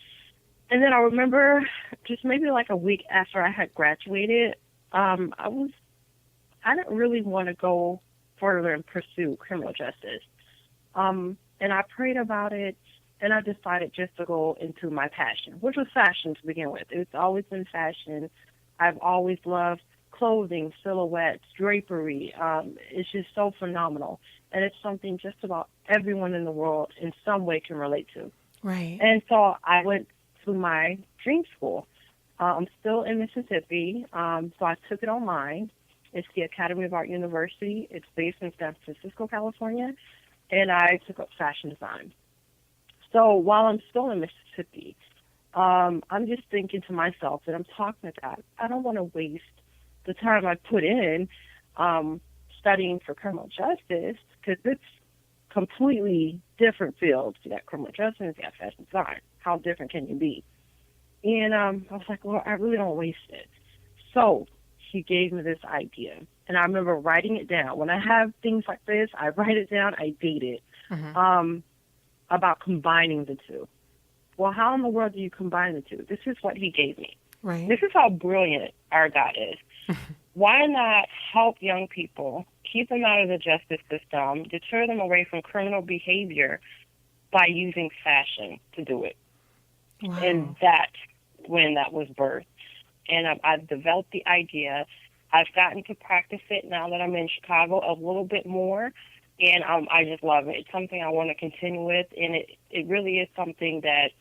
And then I remember just maybe like a week after I had graduated, I didn't really want to go further and pursue criminal justice. And I prayed about it, and I decided just to go into my passion, which was fashion to begin with. It's always been fashion. I've always loved clothing, silhouettes, drapery. It's just so phenomenal. And it's something just about everyone in the world in some way can relate to. Right. And so I went to my dream school. I'm still in Mississippi, so I took it online. It's the Academy of Art University. It's based in San Francisco, California, and I took up fashion design. So while I'm still in Mississippi, I'm just thinking to myself, and I'm talking to God, I don't want to waste the time I put in studying for criminal justice, because it's completely different fields. You got criminal justice, you got fashion design. How different can you be? And I was like, well, I really don't waste it. So he gave me this idea, and I remember writing it down. When I have things like this, I write it down, I date it, about combining the two. Well, how in the world do you combine the two? This is what he gave me. Right. This is how brilliant our God is. Why not help young people, keep them out of the justice system, deter them away from criminal behavior by using fashion to do it? Wow. And that's when that was birthed. And I've developed the idea. I've gotten to practice it now that I'm in Chicago a little bit more, and I just love it. It's something I want to continue with, and it really is something that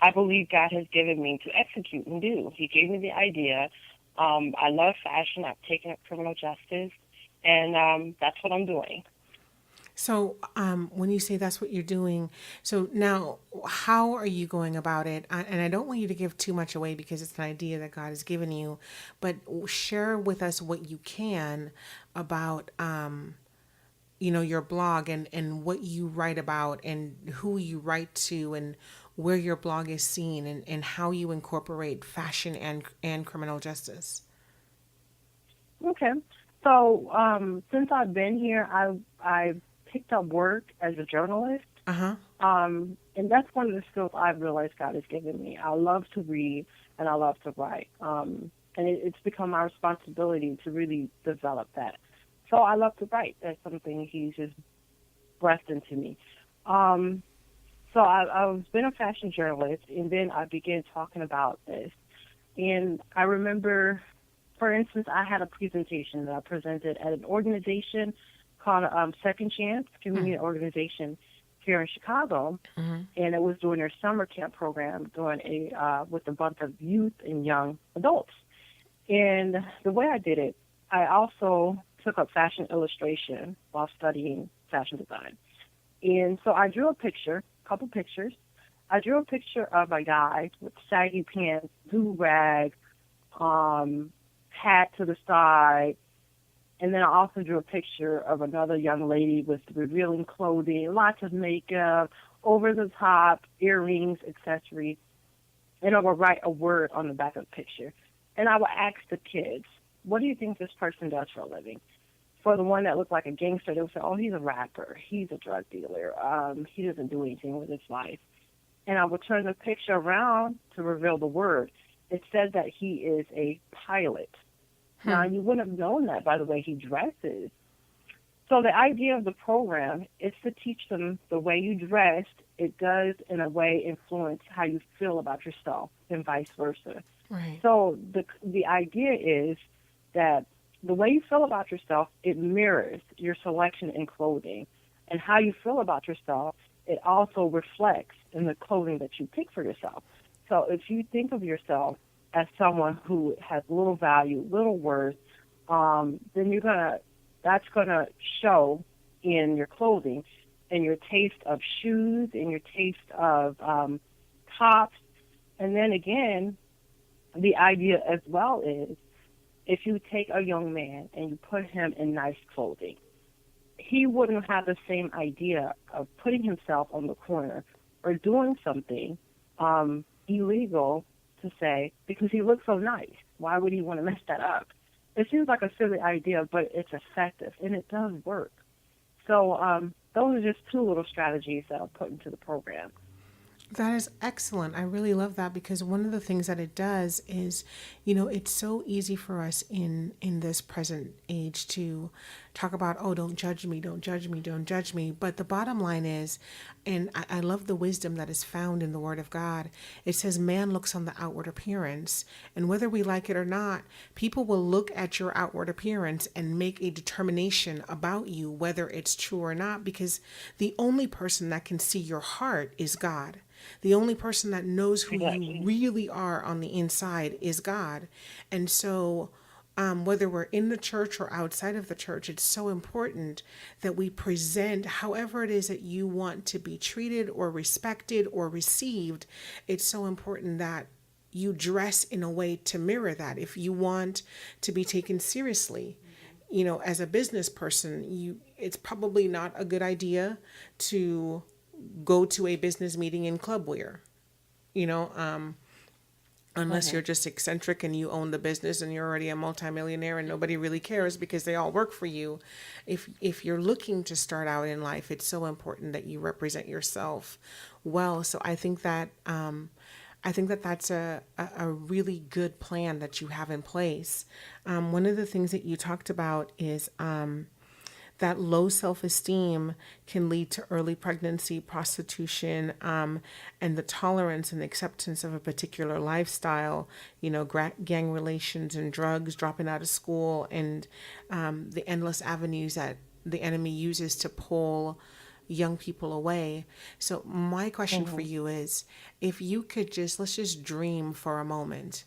I believe God has given me to execute and do. He gave me the idea. I love fashion. I've taken up criminal justice, and that's what I'm doing. So when you say that's what you're doing, so now how are you going about it? And I don't want you to give too much away because it's an idea that God has given you, but share with us what you can about, your blog and what you write about and who you write to and where your blog is seen and how you incorporate fashion and criminal justice. Okay. So since I've been here, I've picked up work as a journalist. And that's one of the skills I've realized God has given me. I love to read and I love to write. And it's become my responsibility to really develop that. So I love to write. That's something He's just breathed into me. So I've been a fashion journalist, and then I began talking about this. And I remember, for instance, I had a presentation that I presented at an organization called Second Chance Community Organization here in Chicago, and it was during their summer camp program with a bunch of youth and young adults. And the way I did it, I also took up fashion illustration while studying fashion design. And so I drew a couple pictures. I drew a picture of a guy with saggy pants, do-rag, hat to the side, and then I also drew a picture of another young lady with revealing clothing, lots of makeup, over-the-top, earrings, accessories, and I would write a word on the back of the picture. And I would ask the kids, what do you think this person does for a living? For the one that looked like a gangster, they would say, oh, he's a rapper, he's a drug dealer, he doesn't do anything with his life. And I would turn the picture around to reveal the word. It said that he is a pilot. Now, you wouldn't have known that by the way he dresses. So the idea of the program is to teach them the way you dressed, it does in a way influence how you feel about yourself and vice versa. Right. So the idea is that the way you feel about yourself, it mirrors your selection in clothing. And how you feel about yourself, it also reflects in the clothing that you pick for yourself. So if you think of yourself as someone who has little value, little worth, then that's gonna show in your clothing, in your taste of shoes, in your taste of tops. And then again, the idea as well is if you take a young man and you put him in nice clothing, he wouldn't have the same idea of putting himself on the corner or doing something illegal, to say, because he looks so nice. Why would he want to mess that up? It seems like a silly idea, but it's effective, and it does work. So those are just two little strategies that I'll put into the program. That is excellent. I really love that, because one of the things that it does is, it's so easy for us in this present age to talk about, oh, don't judge me, don't judge me, don't judge me. But the bottom line is, and I love the wisdom that is found in the Word of God. It says man looks on the outward appearance, and whether we like it or not, people will look at your outward appearance and make a determination about you, whether it's true or not, because the only person that can see your heart is God. The only person that knows who you really are on the inside is God. And so whether we're in the church or outside of the church, it's so important that we present however it is that you want to be treated or respected or received. It's so important that you dress in a way to mirror that. If you want to be taken seriously, as a business person, it's probably not a good idea to go to a business meeting in club wear, unless you're just eccentric and you own the business and you're already a multimillionaire and nobody really cares because they all work for you. If you're looking to start out in life, it's so important that you represent yourself well. So I think that that's a really good plan that you have in place. One of the things that you talked about is that low self-esteem can lead to early pregnancy, prostitution, and the tolerance and acceptance of a particular lifestyle, gang relations and drugs, dropping out of school, and the endless avenues that the enemy uses to pull young people away. So my question for you is, if you could let's just dream for a moment.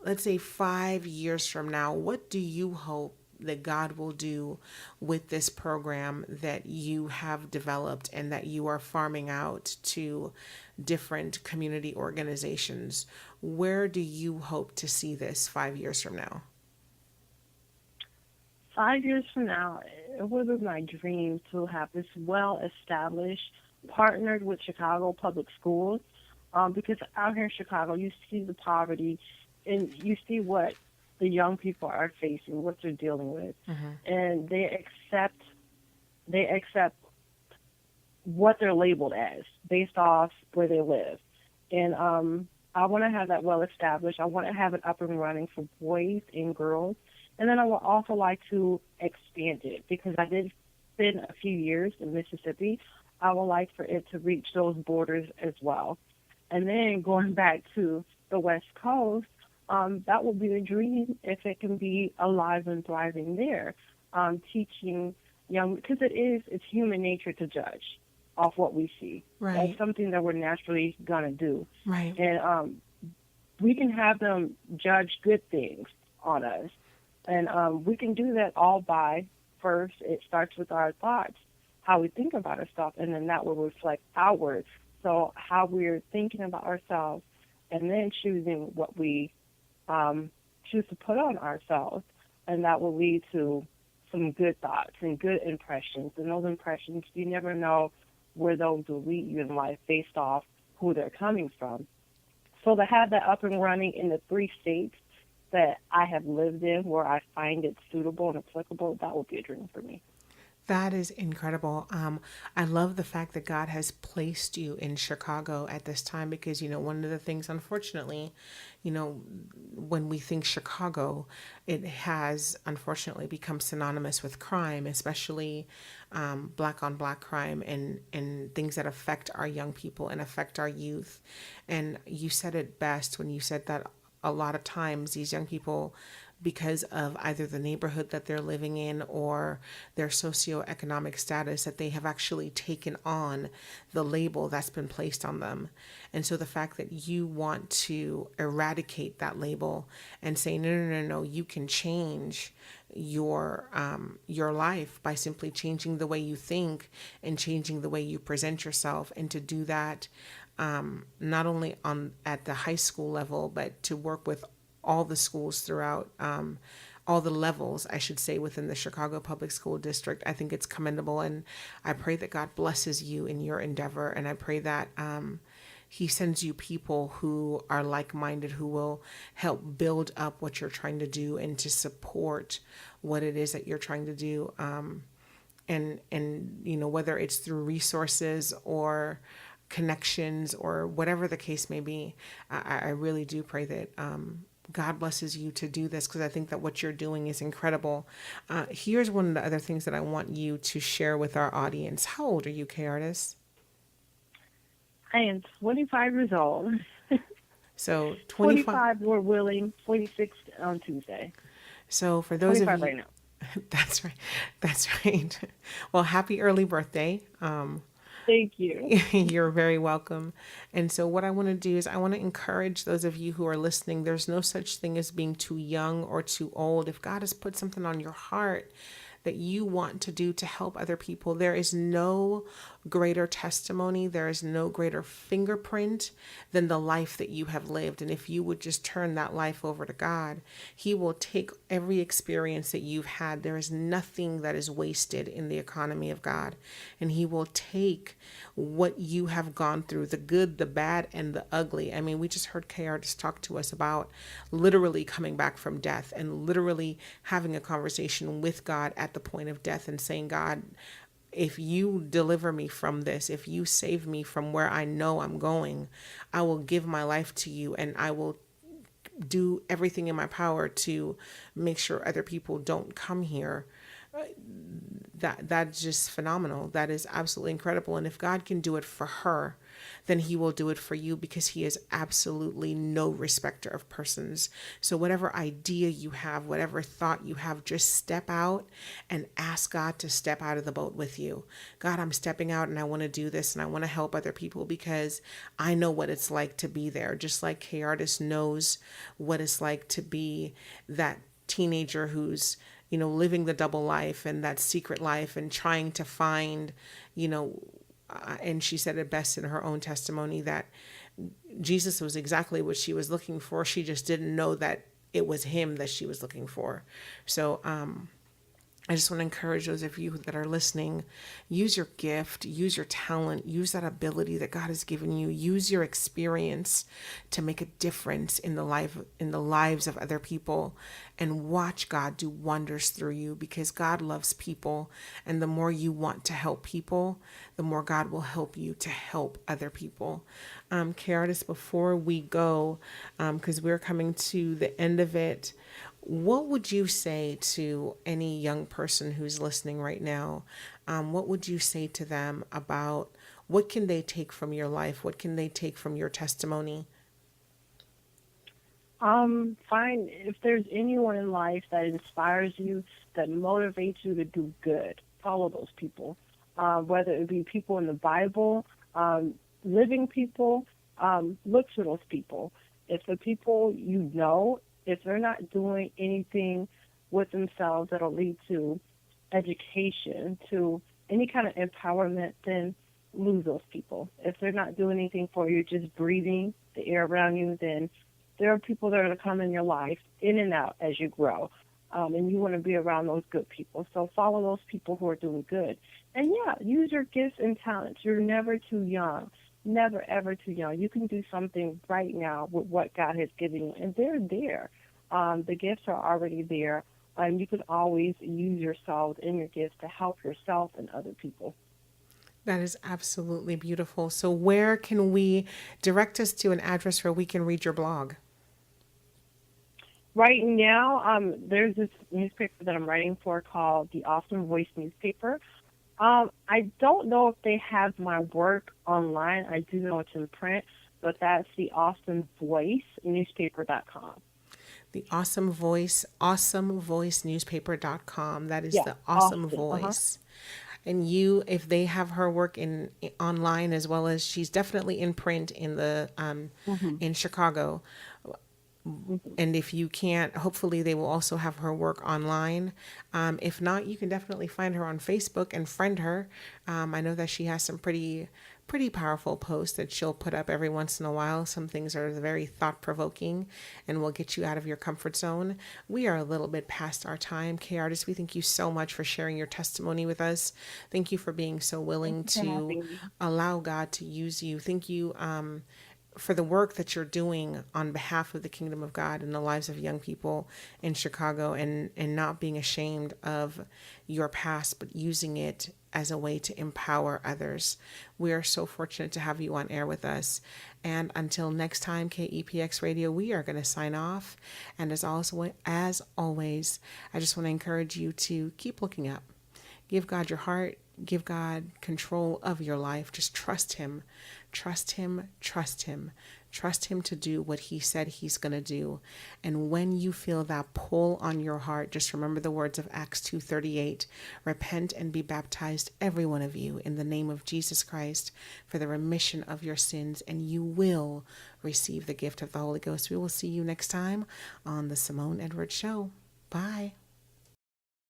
Let's say 5 years from now, what do you hope that God will do with this program that you have developed and that you are farming out to different community organizations? Where do you hope to see this 5 years from now? 5 years from now, it would be my dream to have this well-established, partnered with Chicago Public Schools, because out here in Chicago, you see the poverty and you see what the young people are facing, what they're dealing with, and they accept what they're labeled as based off where they live. And I want to have that well established. I want to have it up and running for boys and girls. And then I would also like to expand it, because I did spend a few years in Mississippi. I would like for it to reach those borders as well. And then going back to the West Coast, that will be a dream if it can be alive and thriving there, teaching young, because it's human nature to judge off what we see. Right. That's something that we're naturally going to do. Right. And we can have them judge good things on us. And we can do that all by, first, it starts with our thoughts, how we think about ourselves, and then that will reflect outwards. So how we're thinking about ourselves, and then choosing what we choose to put on ourselves, and that will lead to some good thoughts and good impressions. And those impressions, you never know where those will lead you in life based off who they're coming from. So to have that up and running in the 3 states that I have lived in, where I find it suitable and applicable, that will be a dream for me. That is incredible. I love the fact that God has placed you in Chicago at this time, because, one of the things, unfortunately, when we think Chicago, it has unfortunately become synonymous with crime, especially black on black crime and things that affect our young people and affect our youth. And you said it best when you said that a lot of times these young people, because of either the neighborhood that they're living in or their socioeconomic status, that they have actually taken on the label that's been placed on them. And so the fact that you want to eradicate that label and say, no, you can change your life by simply changing the way you think and changing the way you present yourself, and to do that not only at the high school level, but to work with all the schools throughout, all the levels, I should say, within the Chicago Public School District. I think it's commendable, and I pray that God blesses you in your endeavor, and I pray that He sends you people who are like-minded, who will help build up what you're trying to do and to support what it is that you're trying to do. And whether it's through resources or connections or whatever the case may be, I really do pray that God blesses you to do this, because I think that what you're doing is incredible. Here's one of the other things that I want you to share with our audience. How old are you, Kayarittis? I am 25 years old. So 25, Lord willing, 46 on Tuesday. So for those of you right now. That's right. That's right. Well, happy early birthday. Thank you. You're very welcome. And so what I want to do is I want to encourage those of you who are listening. There's no such thing as being too young or too old. If God has put something on your heart that you want to do to help other people, there is no greater testimony, there is no greater fingerprint than the life that you have lived. And if you would just turn that life over to God, He will take every experience that you've had. There is nothing that is wasted in the economy of God. And He will take what you have gone through, the good, the bad, and the ugly. I mean, we just heard Kayarittis talk to us about literally coming back from death and literally having a conversation with God at the point of death and saying, God, if you deliver me from this, if you save me from where I know I'm going, I will give my life to you, and I will do everything in my power to make sure other people don't come here. That's just phenomenal. That is absolutely incredible. And if God can do it for her, then He will do it for you, because He is absolutely no respecter of persons. So whatever idea you have, whatever thought you have, just step out and ask God to step out of the boat with you. God, I'm stepping out and I want to do this and I want to help other people, because I know what it's like to be there. Just like Kayarittis knows what it's like to be that teenager who's living the double life and that secret life and trying to find, and she said it best in her own testimony, that Jesus was exactly what she was looking for. She just didn't know that it was Him that she was looking for. So, I just want to encourage those of you that are listening, use your gift, use your talent, use that ability that God has given you, use your experience to make a difference in the lives of other people, and watch God do wonders through you, because God loves people. And the more you want to help people, the more God will help you to help other people. Kayarittis, before we go, because we're coming to the end of it, what would you say to any young person who's listening right now? What would you say to them about what can they take from your life? What can they take from your testimony? Find, if there's anyone in life that inspires you, that motivates you to do good, follow those people. Whether it be people in the Bible, living people, look for those people. If the people if they're not doing anything with themselves that'll lead to education, to any kind of empowerment, then lose those people. If they're not doing anything for you, just breathing the air around you, then there are people that are going to come in your life, in and out as you grow. And you want to be around those good people. So follow those people who are doing good. And use your gifts and talents. You're never too young. Never, ever too young. You can do something right now with what God has given you, and they're there. The gifts are already there, and you can always use yourself and your gifts to help yourself and other people. That is absolutely beautiful. So where can we direct us to an address where we can read your blog? Right now, there's this newspaper that I'm writing for called the Awesome Voice newspaper. I don't know if they have my work online. I do know it's in print, but that's the Awesome Voice newspaper.com. The Awesome Voice newspaper.com. That is the Awesome Voice. And if they have her work in online, as well as she's definitely in print in the in Chicago. And if you can't, hopefully they will also have her work online. If not, you can definitely find her on Facebook and friend her. I know that she has some pretty pretty powerful posts that she'll put up every once in a while. Some things are very thought-provoking and will get you out of your comfort zone. We are a little bit past our time. Kayarittis, we thank you so much for sharing your testimony with us. Thank you for being so willing Thank you for to having me. allow God to use you. Thank you for the work that you're doing on behalf of the kingdom of God in the lives of young people in Chicago, and not being ashamed of your past, but using it as a way to empower others. We are so fortunate to have you on air with us. And until next time, KEPX Radio, we are going to sign off. And as always, I just want to encourage you to keep looking up. Give God your heart. Give God control of your life. Just trust Him. Trust Him. Trust Him. Trust Him to do what He said He's going to do. And when you feel that pull on your heart, just remember the words of Acts 2:38. Repent and be baptized, every one of you, in the name of Jesus Christ for the remission of your sins, and you will receive the gift of the Holy Ghost. We will see you next time on the Simone Edwards Show. Bye.